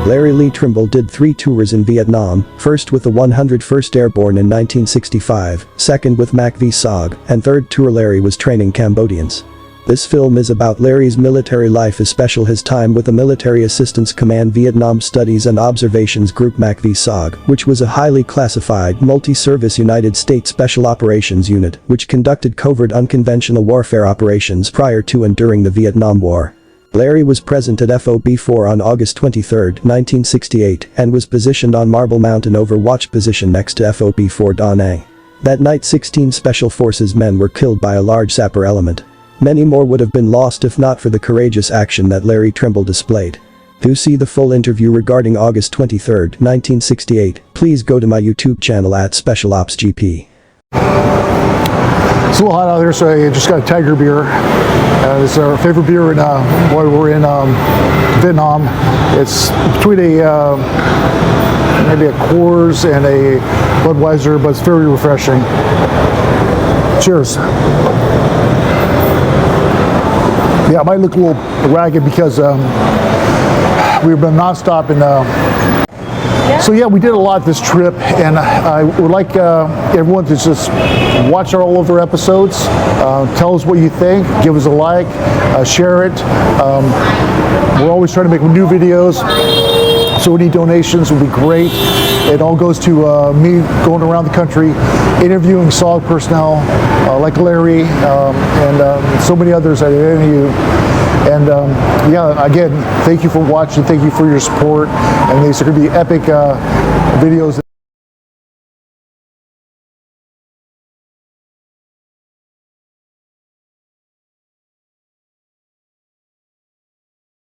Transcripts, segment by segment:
Larry Lee Trimble did 3 tours in Vietnam, first with the 101st Airborne in 1965, second with Macvsog, and third tour Larry was training Cambodians. This film is about Larry's military life, especially his time with the Military Assistance Command Vietnam Studies and Observations Group Macvsog, which was a highly classified, multi-service United States Special Operations Unit, which conducted covert unconventional warfare operations prior to and during the Vietnam War. Larry was present at FOB-4 on August 23, 1968, and was positioned on Marble Mountain overwatch position next to FOB-4 Da Nang. That night 16 Special Forces men were killed by a large sapper element. Many more would have been lost if not for the courageous action that Larry Trimble displayed. To see the full interview regarding August 23, 1968, please go to my YouTube channel at SpecialOpsGP. It's a little hot out there, so I just got a Tiger beer. It's our favorite beer while we're in Vietnam. It's between maybe a Coors and a Budweiser, but it's very refreshing. Cheers. Yeah, it might look a little ragged because we've been nonstop in. So yeah, we did a lot this trip, and I would like everyone to just watch all of our episodes. Tell us what you think. Give us a like. Share it. We're always trying to make new videos, so any donations would be great. It all goes to me going around the country, interviewing SOG personnel like Larry and so many others that I interview. And yeah, again, thank you for watching, thank you for your support, and these are going to be epic videos.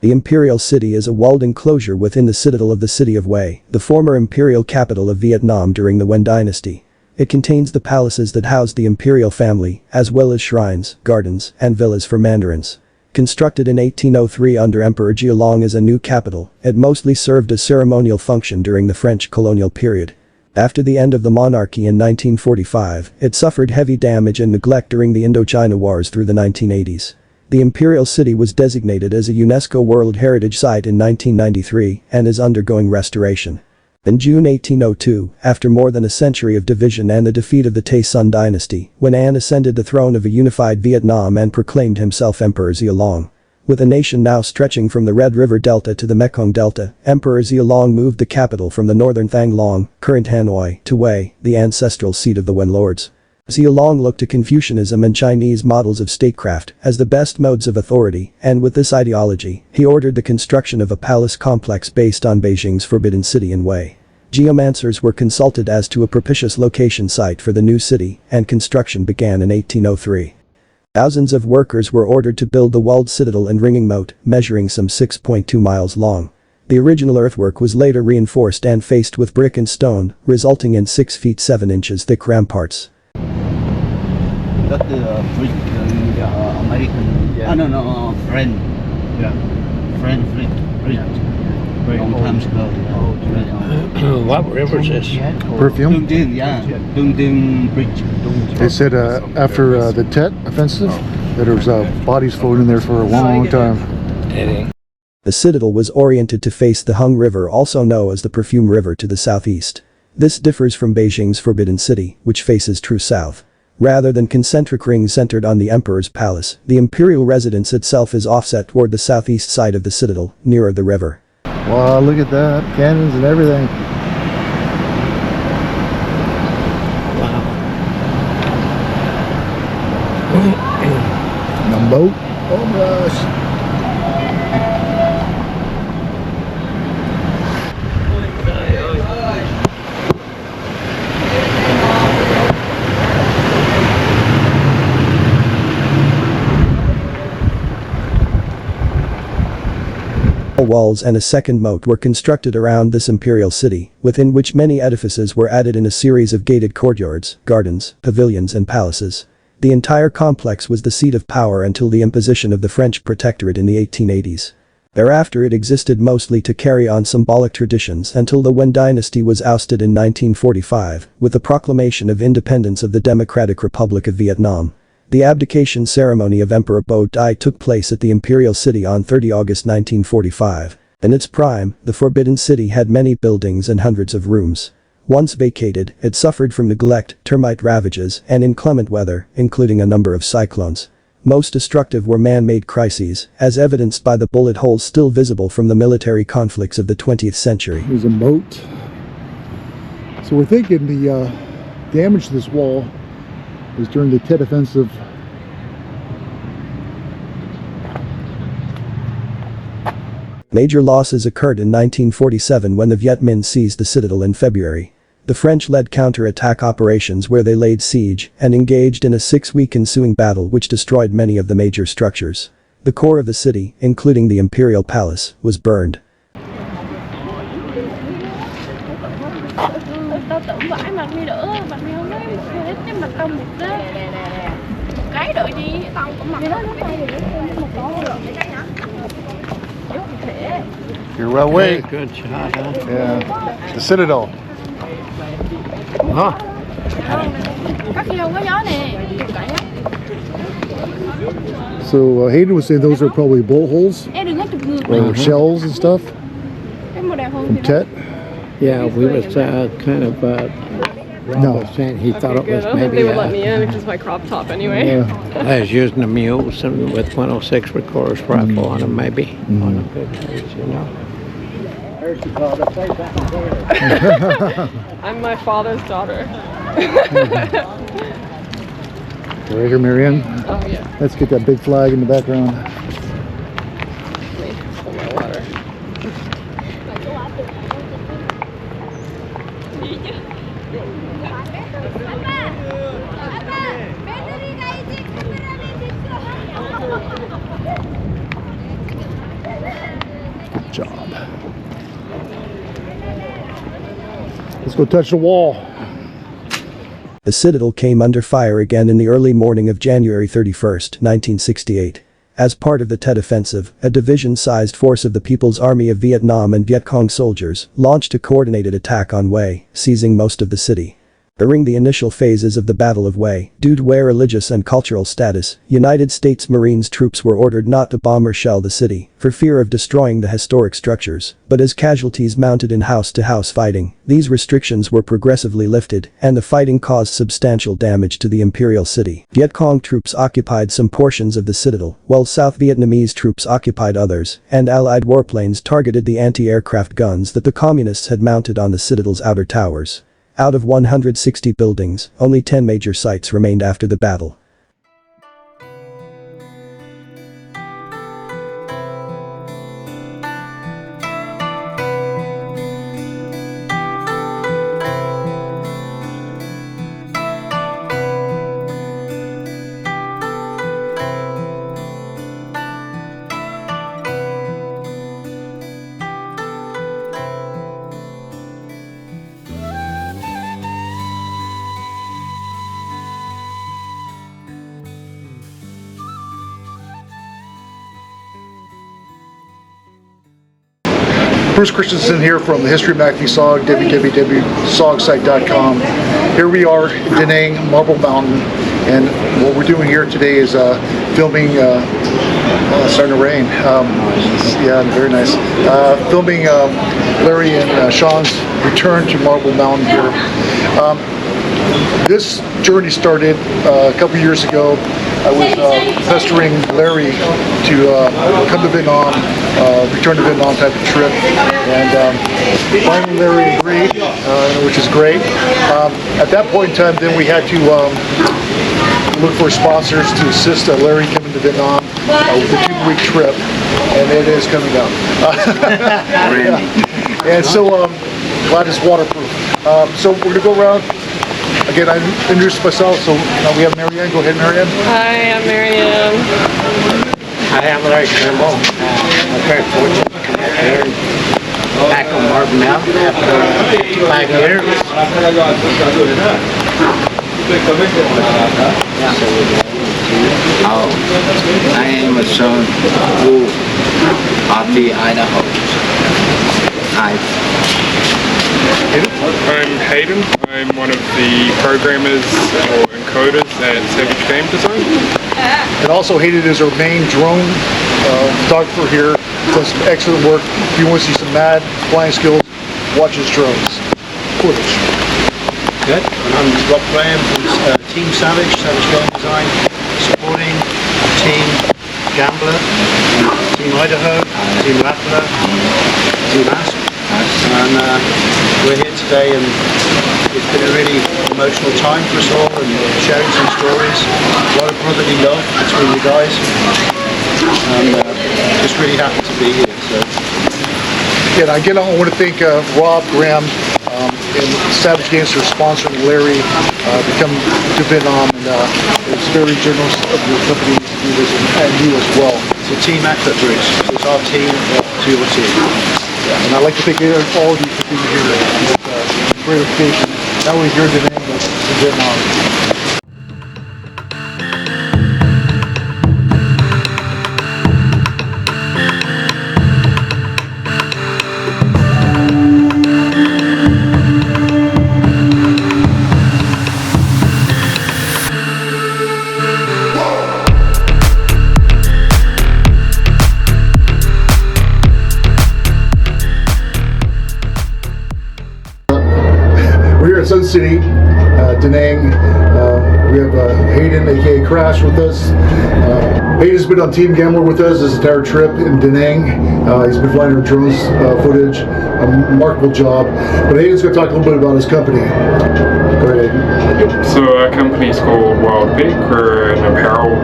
The Imperial City is a walled enclosure within the citadel of the city of Hue, the former imperial capital of Vietnam during the Nguyen dynasty. It contains the palaces that housed the imperial family, as well as shrines, gardens, and villas for mandarins. Constructed in 1803 under Emperor Jialong as a new capital, it mostly served a ceremonial function during the French colonial period. After the end of the monarchy in 1945, it suffered heavy damage and neglect during the Indochina Wars through the 1980s. The Imperial City was designated as a UNESCO World Heritage Site in 1993 and is undergoing restoration. In June 1802, after more than a century of division and the defeat of the Tay Son dynasty, when An ascended the throne of a unified Vietnam and proclaimed himself Emperor Jialong. With a nation now stretching from the Red River Delta to the Mekong Delta, Emperor Jialong moved the capital from the northern Thang Long, current Hanoi, to Hue, the ancestral seat of the Nguyen lords. Jialong looked to Confucianism and Chinese models of statecraft as the best modes of authority, and with this ideology, he ordered the construction of a palace complex based on Beijing's Forbidden City in Hue. Geomancers were consulted as to a propitious location site for the new city, and construction began in 1803. Thousands of workers were ordered to build the walled citadel and ringing moat, measuring some 6.2 miles long. The original earthwork was later reinforced and faced with brick and stone, resulting in 6 feet 7 inches thick ramparts. Got the American, no, French. Yeah. French fleet. Long time ago. What river is this? Perfume? Dung Dinh, yeah. Dung Dinh Bridge. They said after the Tet offensive that there was bodies floating there for a long time. The citadel was oriented to face the Hung River, also known as the Perfume River, to the southeast. This differs from Beijing's Forbidden City, which faces true south. Rather than concentric rings centered on the emperor's palace, the imperial residence itself is offset toward the southeast side of the citadel, nearer the river. Wow, look at that, cannons and everything. The boat. Oh gosh. Walls and a second moat were constructed around this imperial city, within which many edifices were added in a series of gated courtyards, gardens, pavilions and palaces. The entire complex was the seat of power until the imposition of the French protectorate in the 1880s. Thereafter it existed mostly to carry on symbolic traditions until the Nguyen dynasty was ousted in 1945, with the proclamation of independence of the Democratic Republic of Vietnam. The abdication ceremony of Emperor Bo Dai took place at the Imperial City on 30 August 1945. In its prime, the Forbidden City had many buildings and hundreds of rooms. Once vacated, it suffered from neglect, termite ravages, and inclement weather, including a number of cyclones. Most destructive were man-made crises, as evidenced by the bullet holes still visible from the military conflicts of the 20th century. There's a moat. So we're thinking the damage to this wall was during the Tet Offensive. Major losses occurred in 1947 when the Viet Minh seized the citadel in February. The French led counter-attack operations where they laid siege and engaged in a 6-week ensuing battle which destroyed many of the major structures. The core of the city, including the Imperial Palace, was burned. Your railway. Good shot, huh? Yeah. The citadel. Huh? So Hayden was saying those are probably bullet holes or shells and stuff from Tet. Yeah, we was kind of Rob was saying he thought it was I don't think maybe. they would let me in because my crop top anyway. I was using the mules and with 106 recourse rifle on them, maybe on the pictures, you know. I'm my father's daughter. Right here, Marianne. Oh yeah. Let's get that big flag in the background. Wait, for my water. Good job. Let's go touch the wall. The citadel came under fire again in the early morning of January 31, 1968. As part of the Tet Offensive, a division-sized force of the People's Army of Vietnam and Viet Cong soldiers launched a coordinated attack on Hue, seizing most of the city. During the initial phases of the Battle of Hue, due to Hue's religious and cultural status, United States Marines troops were ordered not to bomb or shell the city, for fear of destroying the historic structures, but as casualties mounted in house-to-house fighting, these restrictions were progressively lifted, and the fighting caused substantial damage to the Imperial City. Viet Cong troops occupied some portions of the citadel, while South Vietnamese troops occupied others, and Allied warplanes targeted the anti-aircraft guns that the Communists had mounted on the citadel's outer towers. Out of 160 buildings, only 10 major sites remained after the battle. Bruce Christensen here from the History of Macvsog, www.sogsite.com. Here we are in Da Nang, Marble Mountain, and what we're doing here today is filming, it's starting to rain, yeah, very nice, filming Larry and Sean's return to Marble Mountain here. This journey started a couple years ago. I was pestering Larry to come to Vietnam, return to Vietnam type of trip, and finally Larry agreed, which is great. At that point in time, then we had to look for sponsors to assist Larry coming to Vietnam with a 2-week trip, and it is coming up. And so glad it's waterproof. So we're going to go around. Again, I introduced myself, so we have Marianne. Go ahead, Marianne. Hi, I'm Marianne. I am Larry Trimble. I'm very fortunate to come out here and back on Marble Mountain after 5 years. Oh, I am a son of the Idaho. I'm Hayden. I'm one of the programmers or encoders at Savage Game Design. And also Hayden is our main drone photographer here, does some excellent work. If you want to see some mad flying skills, watch his drones. Footage. Good. And I'm Rob Graham from Team Savage Game Design, supporting Team Gambler, Team Idaho, Team Rattler, Team Asp. And we're here today, and it's been a really emotional time for us all, and sharing some stories. A lot of brotherly love between you guys, and just really happy to be here. So. Yeah, and again, I want to thank Rob Graham and Savage Games for sponsoring Larry to come to Vietnam, and it's very generous of your company to do this, and you as well. It's a team effort, Bruce. So it's our team to your team. And I'd like to thank all of you for being here with great occasion, not only here in Vietnam, but in Vietnam. Sun City, Da Nang. We have Hayden, aka Crash, with us. Hayden's been on Team Gambler with us this entire trip in Da Nang. He's been flying our drones footage, a remarkable job. But Hayden's going to talk a little bit about his company. Go ahead, Hayden. So our company's called Wild Peak. We're an apparel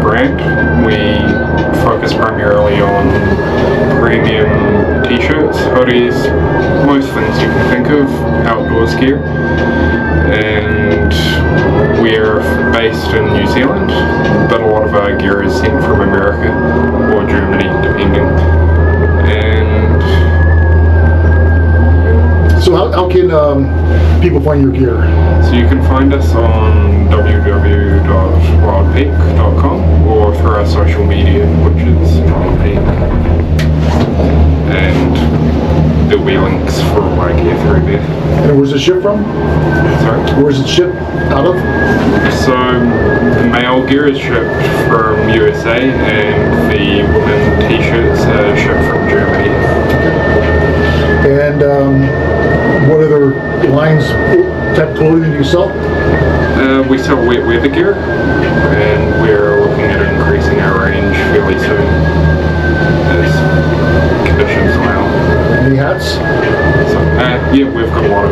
brand. We focus primarily on premium t-shirts, hoodies, most things you can think of, outdoors gear. And we're based in New Zealand, but a lot of our gear is sent from America or Germany, depending. And so how can people find your gear? So you can find us on www.wildpeak.com or through our social media, which is Wild Peak. And there'll be links for all our gear through there. And where's it shipped from? Sorry? Where's it shipped out of? So the male gear is shipped from USA and the women t-shirts are shipped from Germany. And what other lines, type of clothing do you sell? We sell wet weather gear, and we're looking at increasing our range fairly soon as conditions allow. Any hats? So, yeah, we've got a lot of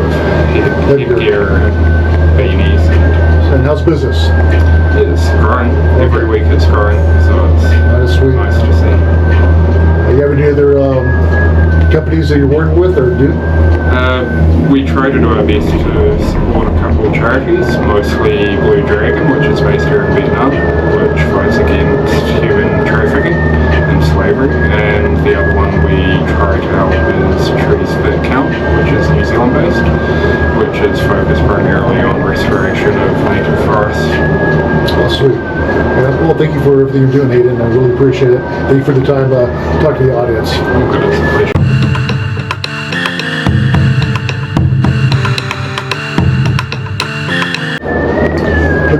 headgear and beanies. And how's business? It's growing. Every week it's growing, so it's Sweet. nice to see. Do you have any other companies that you're working with, or do? We try to do our best to support a couple of charities, mostly Blue Dragon, which is based here in Vietnam, which fights against human trafficking and slavery, and the other one we try to help is Trees That Count, which is New Zealand based, which is focused primarily on restoration of native forests. Oh, sweet. Yeah, well, thank you for everything you're doing, Hayden. I really appreciate it. Thank you for the time to talk to the audience. Oh, good, it's a pleasure.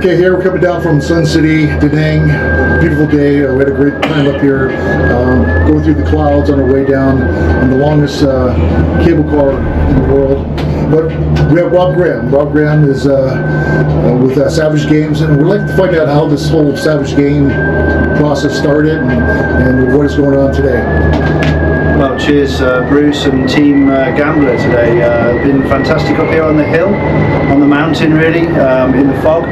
Okay, here we're coming down from Sun City, Da Nang. Beautiful day. We had a great time up here, going through the clouds on our way down on the longest cable car in the world. But we have Rob Graham. Rob Graham is with Savage Games, and we'd like to find out how this whole Savage Game process started and what is going on today. Well, cheers Bruce and Team Gambler today. Been fantastic up here on the hill, on the mountain really, in the fog.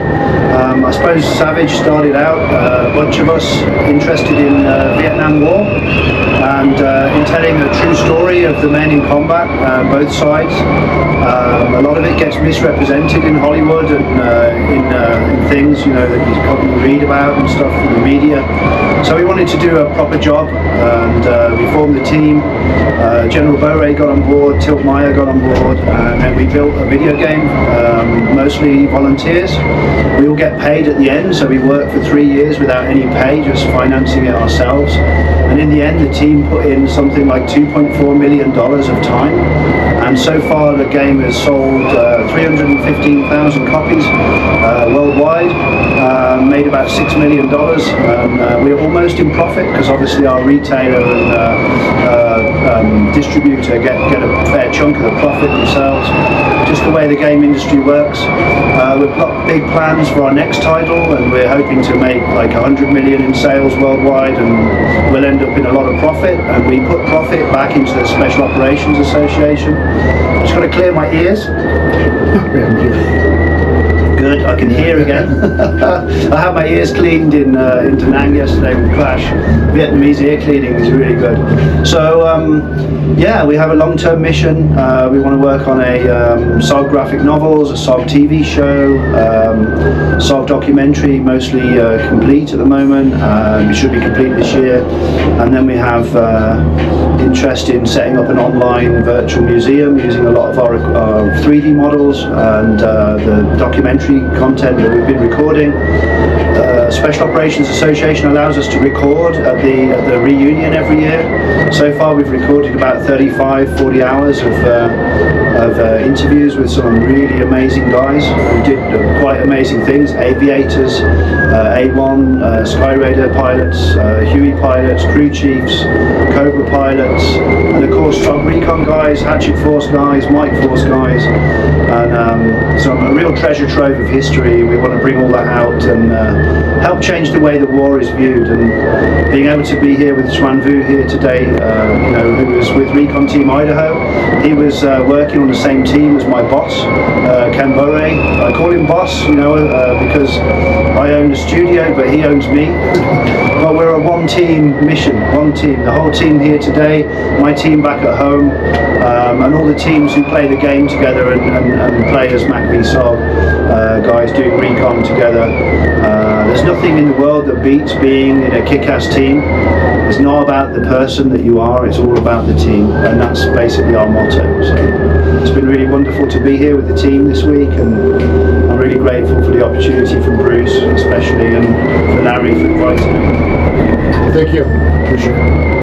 I suppose Savage started out, a bunch of us interested in Vietnam War and in telling a true story of the men in combat, both sides. A lot of it gets misrepresented in Hollywood and in things, you know, that you probably read about and stuff in the media. So we wanted to do a proper job, and we formed the team. General Bowray got on board, Tilt Meyer got on board, and then we built a video game, mostly volunteers. We all get paid at the end, so we worked for 3 years without any pay, just financing it ourselves. And in the end, the team put in something like $2.4 million of time. And so far, the game has sold 315,000 copies worldwide. made about $6 million. We're almost in profit because obviously our retailer and distributor get a fair chunk of the profit themselves. Just the way the game industry works. We've got big plans for our next title, and we're hoping to make like 100 million in sales worldwide, and we'll end up in a lot of profit. And we put profit back into the Special Operations Association. Just got to clear my ears. Good, I can hear again. I had my ears cleaned in Da Nang yesterday with Clash. Vietnamese ear cleaning is really good. So yeah, we have a long-term mission. We want to work on a SOG graphic novels, a SOG TV show, SOG documentary, mostly complete at the moment. It should be complete this year. And then we have interest in setting up an online virtual museum using a lot of our 3D models and the documentary content that we've been recording. Special Operations Association allows us to record at the reunion every year. So far we've recorded about 40 hours of interviews with some really amazing guys who did quite amazing things. Aviators, A1, Skyraider pilots, Huey pilots, crew chiefs, Cobra pilots, and of course SOG Recon guys, Hatchet Force guys, Mike Force guys, and so a real treasure trove of history. We want to bring all that out and help change the way the war is viewed. And being able to be here with Xuan Vu here today, who was with Recon Team Idaho, he was working on the same team as my boss, Ken Boe. I call him boss, because I own the studio, but he owns me. But we're a one-team mission, one team. The whole team here today, my team back at home, and all the teams who play the game together and play as Macvsog guys doing recon together. There's nothing in the world that beats being in a kick-ass team. It's not about the person that you are, it's all about the team, and that's basically our motto. So it's been really wonderful to be here with the team this week, and I'm really grateful for the opportunity from Bruce especially, and for Larry for inviting me. Thank you. Appreciate it.